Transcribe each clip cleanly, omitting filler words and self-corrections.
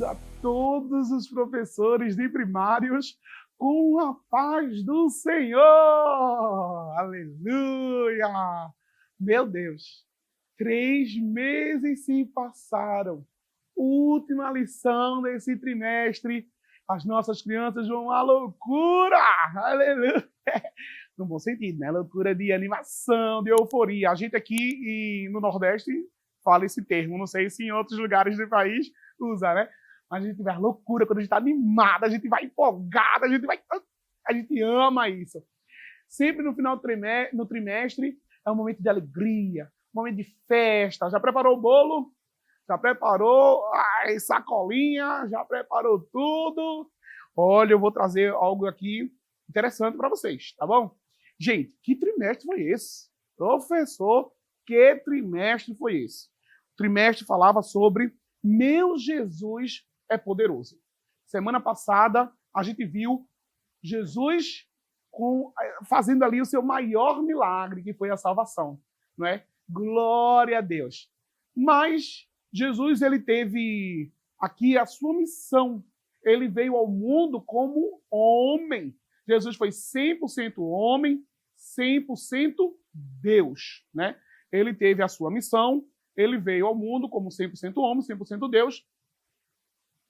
a todos os professores de primários com a paz do Senhor. Aleluia! Meu Deus, 3 meses se passaram. Última lição desse trimestre. As nossas crianças vão à loucura. Aleluia! No bom sentido, né? Loucura de animação, de euforia. A gente aqui no Nordeste fala esse termo. Não sei se em outros lugares do país usa, né? Mas a gente vai à loucura quando a gente está animada, a gente vai empolgada, a gente ama isso. Sempre no final do trimestre é um momento de alegria, um momento de festa. Já preparou o bolo? Já preparou a sacolinha? Já preparou tudo? Olha, eu vou trazer algo aqui interessante para vocês, tá bom? Gente, que trimestre foi esse? Professor, que trimestre foi esse? O trimestre falava sobre meu Jesus é poderoso. Semana passada, a gente viu Jesus fazendo ali o seu maior milagre, que foi a salvação, não é? Glória a Deus. Mas Jesus, ele teve aqui a sua missão. Ele veio ao mundo como homem. Jesus foi 100% homem, 100% Deus, né? Ele teve a sua missão, ele veio ao mundo como 100% homem, 100% Deus.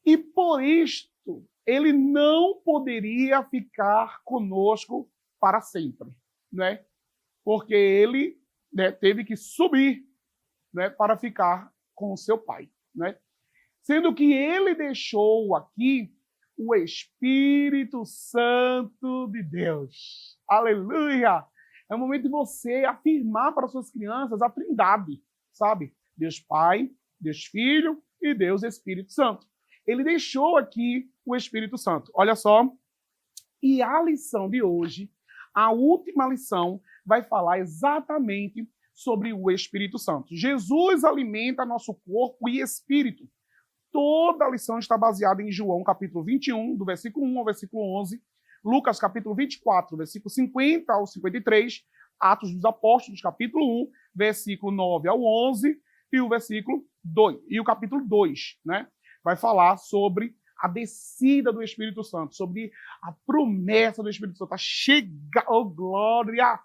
E por isto, ele não poderia ficar conosco para sempre, né? Porque ele, né, teve que subir, né, para ficar com o seu pai, né? Sendo que ele deixou aqui o Espírito Santo de Deus. Aleluia! É o momento de você afirmar para suas crianças a Trindade, sabe? Deus Pai, Deus Filho e Deus Espírito Santo. Ele deixou aqui o Espírito Santo. Olha só. E a lição de hoje, a última lição, vai falar exatamente sobre o Espírito Santo. Jesus alimenta nosso corpo e espírito. Toda a lição está baseada em João, capítulo 21, do versículo 1 ao versículo 11, Lucas, capítulo 24, versículo 50 ao 53, Atos dos Apóstolos, capítulo 1, versículo 9 ao 11, e o versículo 2, e o capítulo 2, né? Vai falar sobre a descida do Espírito Santo, sobre a promessa do Espírito Santo, a chegada, oh glória!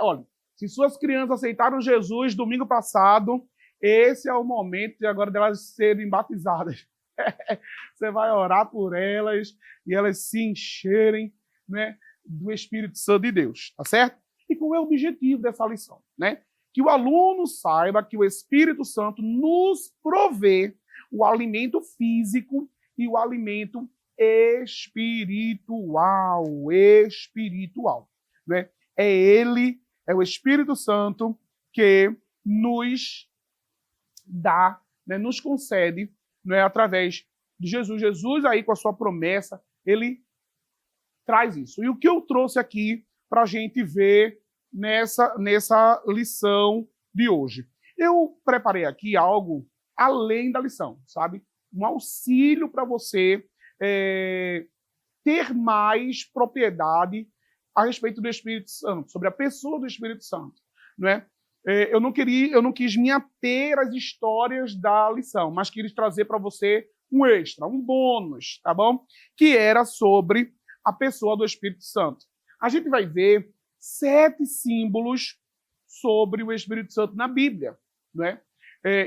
Olha, se suas crianças aceitaram Jesus domingo passado, esse é o momento de agora delas serem batizadas. Você vai orar por elas e elas se encherem, né, do Espírito Santo de Deus, tá certo? E qual é o objetivo dessa lição, né? Que o aluno saiba que o Espírito Santo nos provê o alimento físico e o alimento espiritual, né? É ele, é o Espírito Santo que nos dá, né, nos concede, né, através de Jesus. Jesus aí com a sua promessa, ele traz isso. E o que eu trouxe aqui para a gente ver nessa lição de hoje? Eu preparei aqui algo além da lição, sabe? Um auxílio para você ter mais propriedade a respeito do Espírito Santo, sobre a pessoa do Espírito Santo, não é? Eu não quis me ater às histórias da lição, mas quis trazer para você um extra, um bônus, tá bom? Que era sobre a pessoa do Espírito Santo. A gente vai ver 7 símbolos sobre o Espírito Santo na Bíblia, né?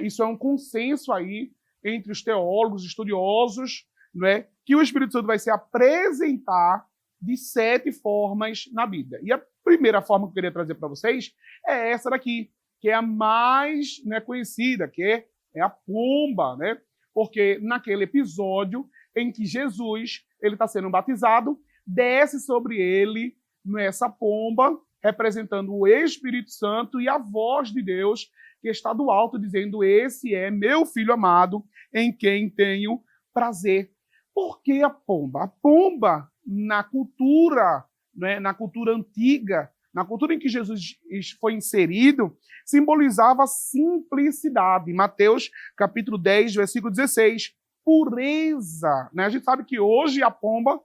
Isso é um consenso aí entre os teólogos, estudiosos, né? Que o Espírito Santo vai se apresentar de 7 formas na Bíblia. E a primeira forma que eu queria trazer para vocês é essa daqui, que é a mais, né, conhecida, que é a pomba, né? Porque naquele episódio em que Jesus ele está sendo batizado, desce sobre ele essa pomba, representando o Espírito Santo e a voz de Deus que está do alto, dizendo: esse é meu filho amado, em quem tenho prazer. Por que a pomba? A pomba, na cultura, né, na cultura antiga, na cultura em que Jesus foi inserido, simbolizava simplicidade. Mateus, capítulo 10, versículo 16. Pureza. Né? A gente sabe que hoje a pomba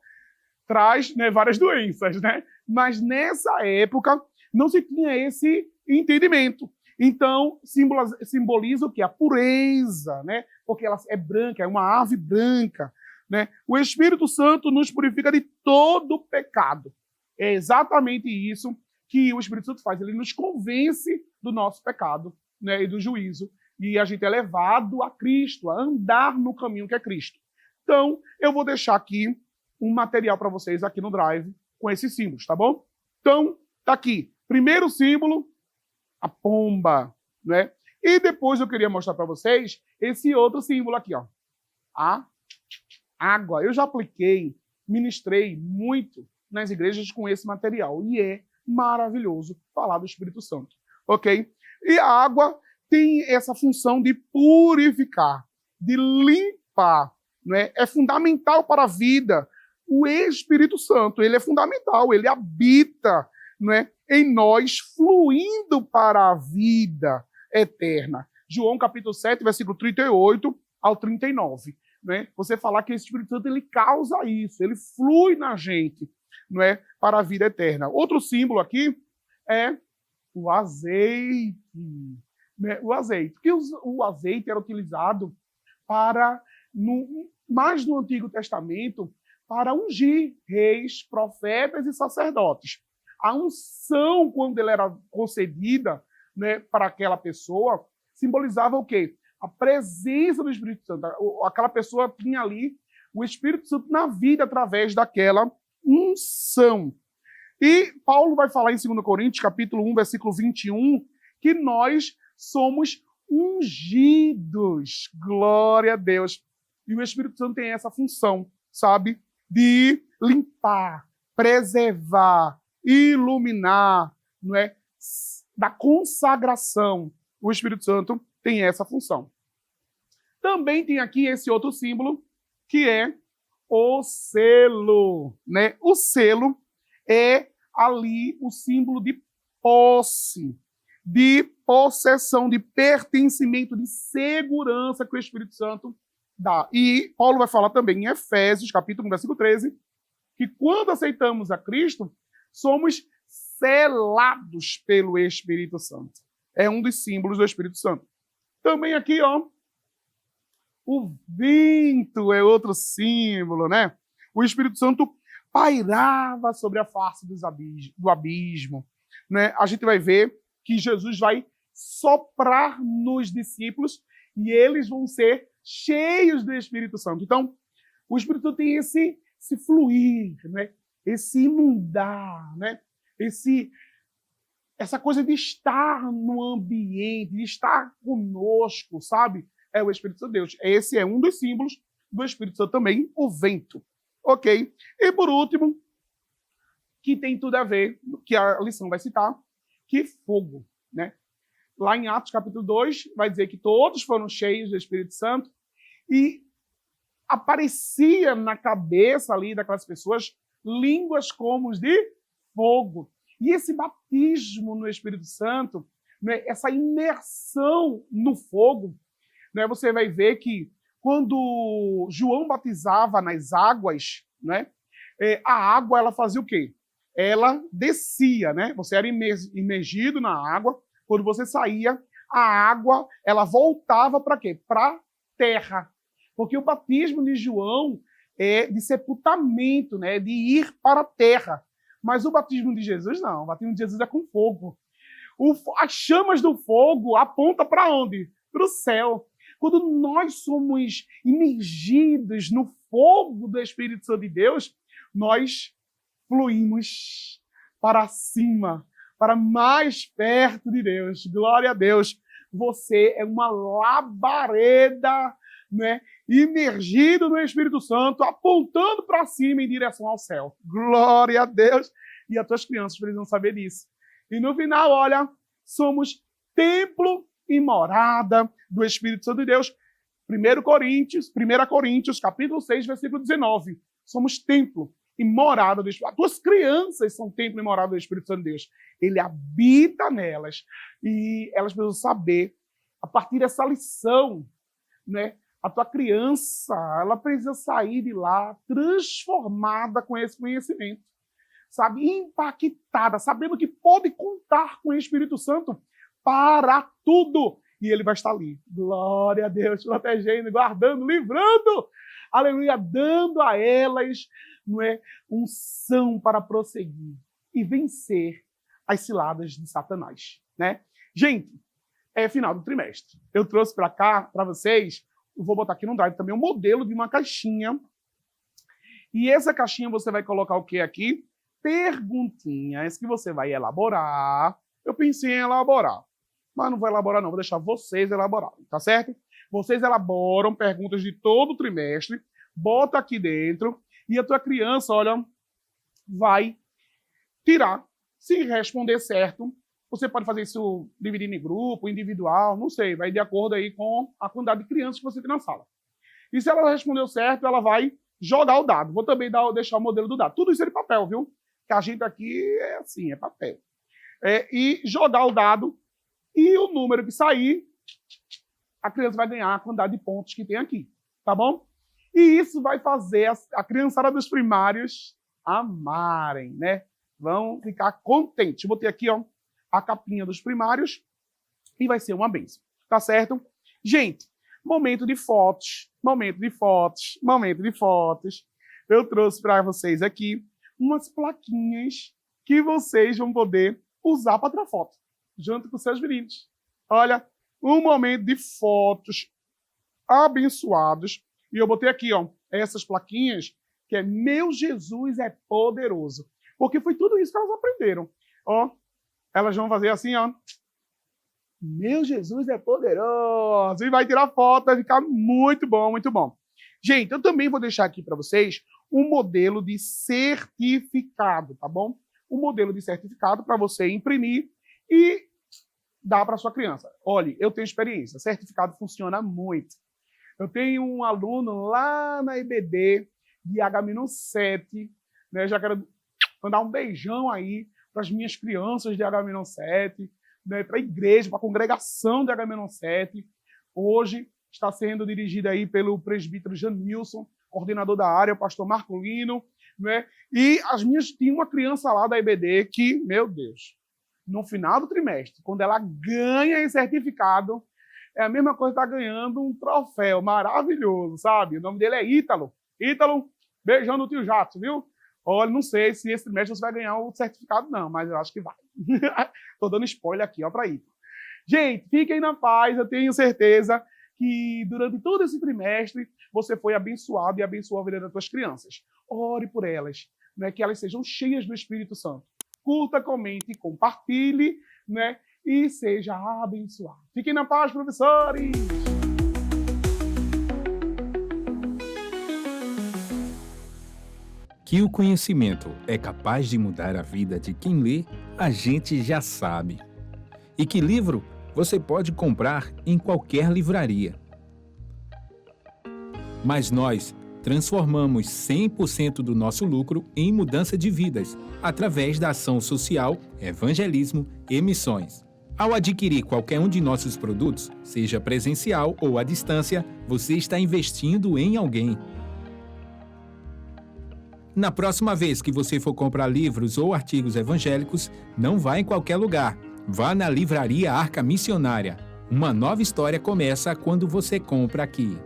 traz, né, várias doenças, né? Mas nessa época não se tinha esse entendimento. Então, simboliza o quê? A pureza, né? Porque ela é branca, é uma ave branca, né? O Espírito Santo nos purifica de todo pecado. É exatamente isso que o Espírito Santo faz. Ele nos convence do nosso pecado, né? E do juízo. E a gente é levado a Cristo, a andar no caminho que é Cristo. Então, eu vou deixar aqui um material para vocês aqui no Drive com esses símbolos, tá bom? Então, tá aqui. Primeiro símbolo, a pomba, né? E depois eu queria mostrar para vocês esse outro símbolo aqui, ó. A água. Eu já apliquei, ministrei muito nas igrejas com esse material e é maravilhoso falar do Espírito Santo, ok? E a água tem essa função de purificar, de limpar, né? É fundamental para a vida. O Espírito Santo, ele é fundamental, ele habita, né, em nós, fluindo para a vida eterna. João capítulo 7, versículo 38 ao 39. Né? Você falar que esse Espírito Santo ele causa isso, ele flui na gente, não é, para a vida eterna. Outro símbolo aqui é o azeite. Né? O azeite. Porque o azeite era utilizado para, mais no Antigo Testamento, para ungir reis, profetas e sacerdotes. A unção, quando ela era concedida, né, para aquela pessoa, simbolizava o quê? A presença do Espírito Santo. Aquela pessoa tinha ali o Espírito Santo na vida através daquela unção. E Paulo vai falar em 2 Coríntios, capítulo 1, versículo 21, que nós somos ungidos. Glória a Deus. E o Espírito Santo tem essa função, sabe? De limpar, preservar, iluminar, não é? Da consagração. O Espírito Santo tem essa função. Também tem aqui esse outro símbolo, que é o selo, né? O selo é ali o símbolo de posse, de possessão, de pertencimento, de segurança que o Espírito Santo dá. E Paulo vai falar também em Efésios, capítulo 1, versículo 13, que quando aceitamos a Cristo, somos selados pelo Espírito Santo. É um dos símbolos do Espírito Santo. Também aqui, ó, o vento é outro símbolo, né? O Espírito Santo pairava sobre a face do abismo, né? A gente vai ver que Jesus vai soprar nos discípulos e eles vão ser cheios do Espírito Santo. Então, o Espírito Santo tem esse fluir, né? Esse inundar, né? Essa coisa de estar no ambiente, de estar conosco, sabe? É o Espírito Santo de Deus. Esse é um dos símbolos do Espírito Santo também, o vento. Ok? E por último, que tem tudo a ver, que a lição vai citar, que fogo, né? Lá em Atos capítulo 2, vai dizer que todos foram cheios do Espírito Santo e aparecia na cabeça ali daquelas pessoas línguas como os de fogo. E esse batismo no Espírito Santo, né, essa imersão no fogo, né, você vai ver que quando João batizava nas águas, né, a água ela fazia o quê? Ela descia, né? Você era imergido na água. Quando você saía, a água ela voltava para quê? Para a terra. Porque o batismo de João é de sepultamento, né? De ir para a terra. Mas o batismo de Jesus não. O batismo de Jesus é com fogo. As chamas do fogo apontam para onde? Para o céu. Quando nós somos imergidos no fogo do Espírito Santo de Deus, nós fluímos para cima, para mais perto de Deus. Glória a Deus. Você é uma labareda, né, imergido no Espírito Santo, apontando para cima em direção ao céu. Glória a Deus. E as tuas crianças precisam saber disso. E no final, olha, somos templo e morada do Espírito Santo de Deus. 1 Coríntios, capítulo 6, versículo 19. Somos templo e morada do Espírito. As tuas crianças são templo e morada do Espírito Santo de Deus. Ele habita nelas e elas precisam saber, a partir dessa lição, né? A tua criança, ela precisa sair de lá transformada com esse conhecimento, sabe? Impactada, sabendo que pode contar com o Espírito Santo para tudo. E ele vai estar ali. Glória a Deus, protegendo, guardando, livrando. Aleluia, dando a elas, não é, unção para prosseguir e vencer as ciladas de Satanás, né? Gente, é final do trimestre. Eu trouxe para cá, para vocês, eu vou botar aqui no Drive também um modelo de uma caixinha. E essa caixinha você vai colocar o que aqui? Perguntinhas que você vai elaborar. Eu pensei em elaborar, mas não vou elaborar não, vou deixar vocês elaborarem, tá certo? Vocês elaboram perguntas de todo o trimestre, bota aqui dentro e a tua criança, olha, vai tirar. Se responder certo, você pode fazer isso dividindo em grupo, individual, não sei, vai de acordo aí com a quantidade de crianças que você tem na sala. E se ela respondeu certo, ela vai jogar o dado. Vou também deixar o modelo do dado. Tudo isso é de papel, viu? Que a gente aqui é assim, é papel. E jogar o dado e o número que sair, a criança vai ganhar a quantidade de pontos que tem aqui, tá bom? E isso vai fazer a criançada dos primários amarem, né? Vão ficar contentes. Eu botei aqui, ó, a capinha dos primários e vai ser uma bênção, tá certo? Gente, momento de fotos, momento de fotos, momento de fotos. Eu trouxe para vocês aqui umas plaquinhas que vocês vão poder usar para tirar foto, junto com seus meninos. Olha, um momento de fotos abençoados. E eu botei aqui, ó, essas plaquinhas, que é Meu Jesus é Poderoso. Porque foi tudo isso que elas aprenderam. Ó, elas vão fazer assim, ó. Meu Jesus é poderoso. E vai tirar foto, vai ficar muito bom, muito bom. Gente, eu também vou deixar aqui para vocês um modelo de certificado, tá bom? Um modelo de certificado para você imprimir e dar para sua criança. Olha, eu tenho experiência. Certificado funciona muito. Eu tenho um aluno lá na EBD de H-7, né? Já quero mandar um beijão aí para as minhas crianças de H-7, né? Para a igreja, para a congregação de H-7. Hoje está sendo dirigida aí pelo presbítero Janilson, coordenador da área, o pastor Marcolino, né? E tinha uma criança lá da EBD que, meu Deus, no final do trimestre, quando ela ganha esse certificado, é a mesma coisa que estar ganhando um troféu maravilhoso, sabe? O nome dele é Ítalo. Ítalo, beijão no tio Jato, viu? Olha, não sei se esse trimestre você vai ganhar o certificado, não, mas eu acho que vai. Tô dando spoiler aqui, ó, para Ítalo. Gente, fiquem na paz, eu tenho certeza que durante todo esse trimestre você foi abençoado e abençoou a vida das suas crianças. Ore por elas, né, que elas sejam cheias do Espírito Santo. Curta, comente, compartilhe, né, e seja abençoado. Fiquem na paz, professores! Que o conhecimento é capaz de mudar a vida de quem lê, a gente já sabe. E que livro você pode comprar em qualquer livraria. Mas nós transformamos 100% do nosso lucro em mudança de vidas, através da ação social, evangelismo e missões. Ao adquirir qualquer um de nossos produtos, seja presencial ou à distância, você está investindo em alguém. Na próxima vez que você for comprar livros ou artigos evangélicos, não vá em qualquer lugar. Vá na Livraria Arca Missionária. Uma nova história começa quando você compra aqui.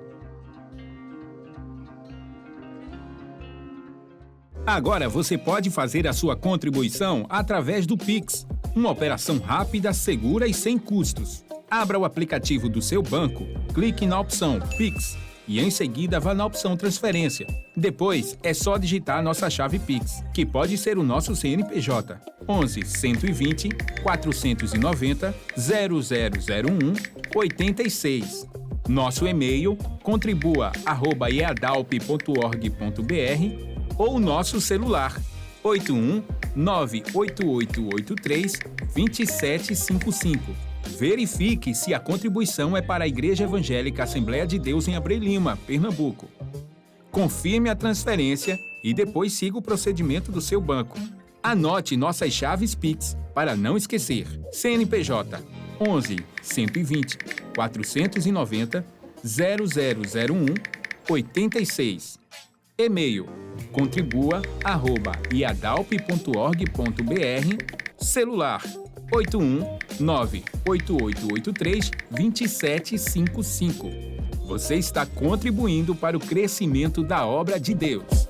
Agora você pode fazer a sua contribuição através do Pix, uma operação rápida, segura e sem custos. Abra o aplicativo do seu banco, clique na opção Pix e em seguida vá na opção Transferência. Depois é só digitar nossa chave Pix, que pode ser o nosso CNPJ 11 120 490 0001 86. Nosso e-mail contribua@eadalp.org.br ou nosso celular 81 98883 2755. Verifique se a contribuição é para a Igreja Evangélica Assembleia de Deus em Abreu Lima, Pernambuco. Confirme a transferência e depois siga o procedimento do seu banco. Anote nossas chaves Pix para não esquecer. CNPJ 11 120 490 0001 86. E-mail contribua@iadalp.org.br. Celular 819-8883-2755. Você está contribuindo para o crescimento da obra de Deus.